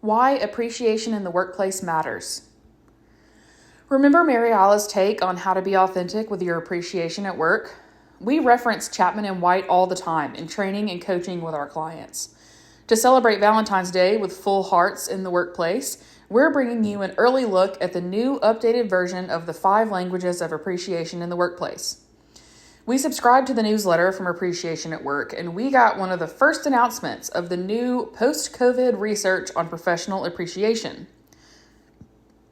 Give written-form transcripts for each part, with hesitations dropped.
Why appreciation in the workplace matters. Remember Mariala's take on how to be authentic with your appreciation at work? We reference Chapman and White all the time in training and coaching with our clients. To celebrate Valentine's Day with full hearts in the workplace, we're bringing you an early look at the new updated version of the 5 languages of appreciation in the workplace. We subscribed to the newsletter from Appreciation at Work, and we got one of the first announcements of the new post-COVID research on professional appreciation.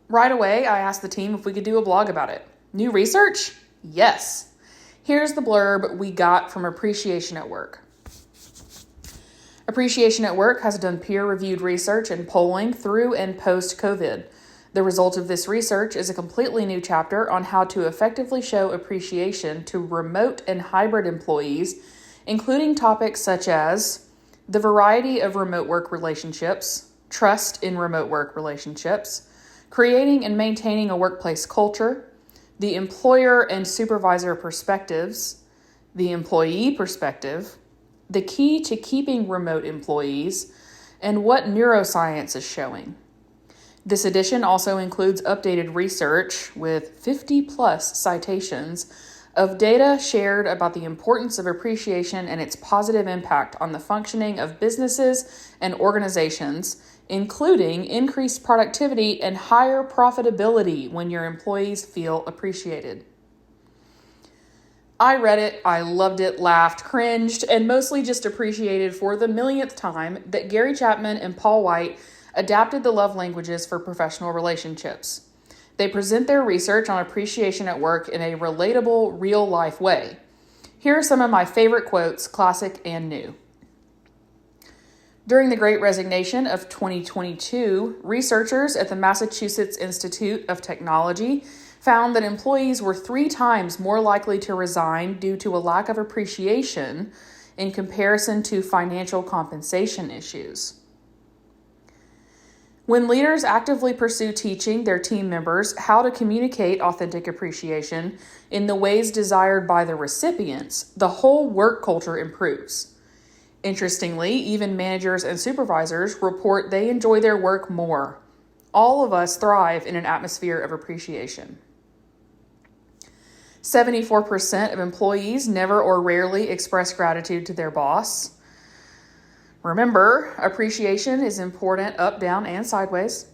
Right away, I asked the team if we could do a blog about it. New research? Yes. Here's the blurb we got from Appreciation at Work. Appreciation at Work has done peer-reviewed research and polling through and post-COVID. The result of this research is a completely new chapter on how to effectively show appreciation to remote and hybrid employees, including topics such as the variety of remote work relationships, trust in remote work relationships, creating and maintaining a workplace culture, the employer and supervisor perspectives, the employee perspective, the key to keeping remote employees, and what neuroscience is showing. This edition also includes updated research with 50-plus citations of data shared about the importance of appreciation and its positive impact on the functioning of businesses and organizations, including increased productivity and higher profitability when your employees feel appreciated. I read it, I loved it, laughed, cringed, and mostly just appreciated for the millionth time that Gary Chapman and Paul White adapted the love languages for professional relationships. They present their research on appreciation at work in a relatable, real-life way. Here are some of my favorite quotes, classic and new. During the Great Resignation of 2022, researchers at the Massachusetts Institute of Technology found that employees were 3 times more likely to resign due to a lack of appreciation in comparison to financial compensation issues. When leaders actively pursue teaching their team members how to communicate authentic appreciation in the ways desired by the recipients, the whole work culture improves. Interestingly, even managers and supervisors report they enjoy their work more. All of us thrive in an atmosphere of appreciation. 74% of employees never or rarely express gratitude to their boss. Remember, appreciation is important up, down, and sideways.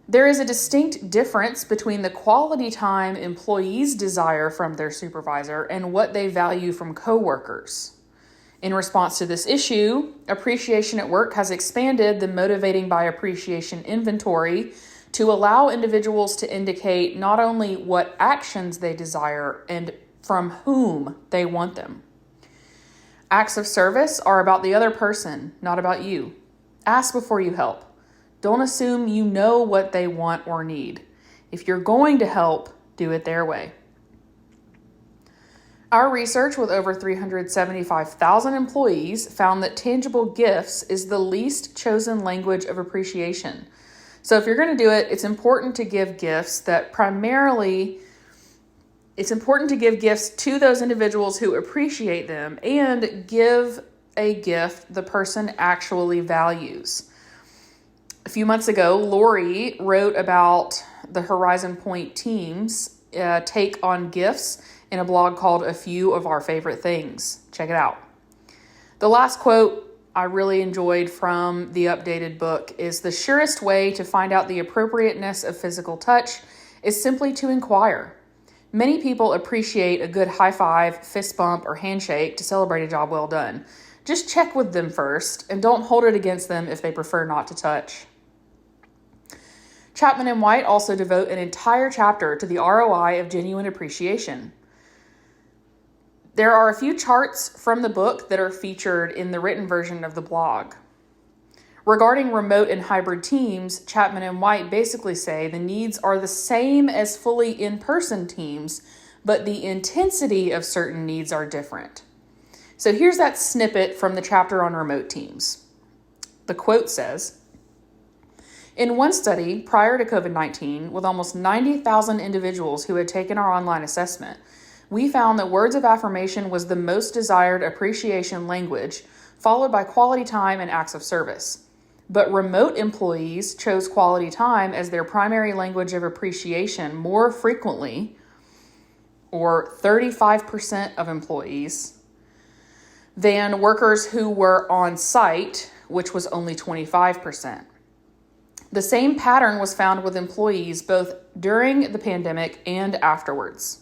There is a distinct difference between the quality time employees desire from their supervisor and what they value from coworkers. In response to this issue, Appreciation at Work has expanded the Motivating by Appreciation inventory to allow individuals to indicate not only what actions they desire and from whom they want them. Acts of service are about the other person, not about you. Ask before you help. Don't assume you know what they want or need. If you're going to help, do it their way. Our research with over 375,000 employees found that tangible gifts is the least chosen language of appreciation. So if you're going to do it, it's important to give gifts to those individuals who appreciate them and give a gift the person actually values. A few months ago, Lori wrote about the Horizon Point team's take on gifts in a blog called A Few of Our Favorite Things. Check it out. The last quote I really enjoyed from the updated book is the surest way to find out the appropriateness of physical touch is simply to inquire. Many people appreciate a good high five, fist bump, or handshake to celebrate a job well done. Just check with them first and don't hold it against them if they prefer not to touch. Chapman and White also devote an entire chapter to the ROI of genuine appreciation. There are a few charts from the book that are featured in the written version of the blog. Regarding remote and hybrid teams, Chapman and White basically say the needs are the same as fully in-person teams, but the intensity of certain needs are different. So here's that snippet from the chapter on remote teams. The quote says, "In one study prior to COVID-19, with almost 90,000 individuals who had taken our online assessment, we found that words of affirmation was the most desired appreciation language, followed by quality time and acts of service. But remote employees chose quality time as their primary language of appreciation more frequently, or 35% of employees, than workers who were on site, which was only 25%. The same pattern was found with employees both during the pandemic and afterwards.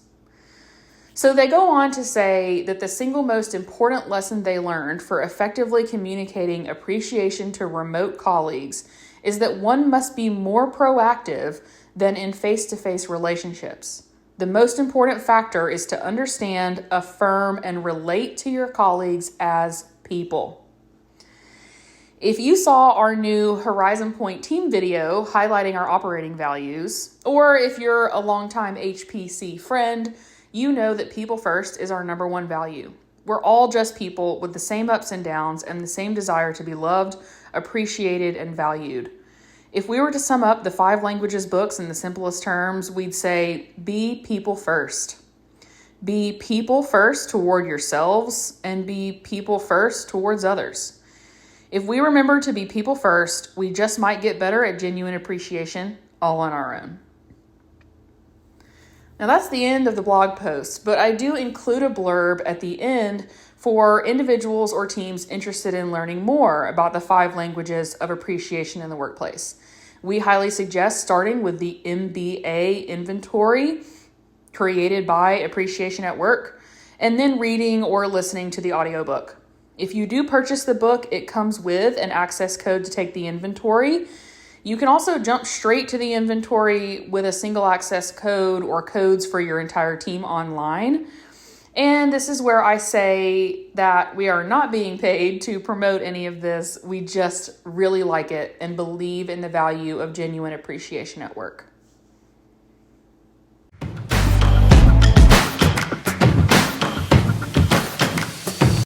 So they go on to say that the single most important lesson they learned for effectively communicating appreciation to remote colleagues is that one must be more proactive than in face-to-face relationships. The most important factor is to understand, affirm, and relate to your colleagues as people. If you saw our new Horizon Point team video highlighting our operating values, or if you're a longtime HPC friend, you know that people first is our number one value. We're all just people with the same ups and downs and the same desire to be loved, appreciated, and valued. If we were to sum up the 5 languages books in the simplest terms, we'd say, be people first. Be people first toward yourselves and be people first towards others. If we remember to be people first, we just might get better at genuine appreciation all on our own. Now that's the end of the blog post, but I do include a blurb at the end for individuals or teams interested in learning more about the 5 languages of appreciation in the workplace. We highly suggest starting with the MBA inventory created by Appreciation at Work, and then reading or listening to the audiobook. If you do purchase the book, it comes with an access code to take the inventory. You can also jump straight to the inventory with a single access code or codes for your entire team online. And this is where I say that we are not being paid to promote any of this. We just really like it and believe in the value of genuine appreciation at work.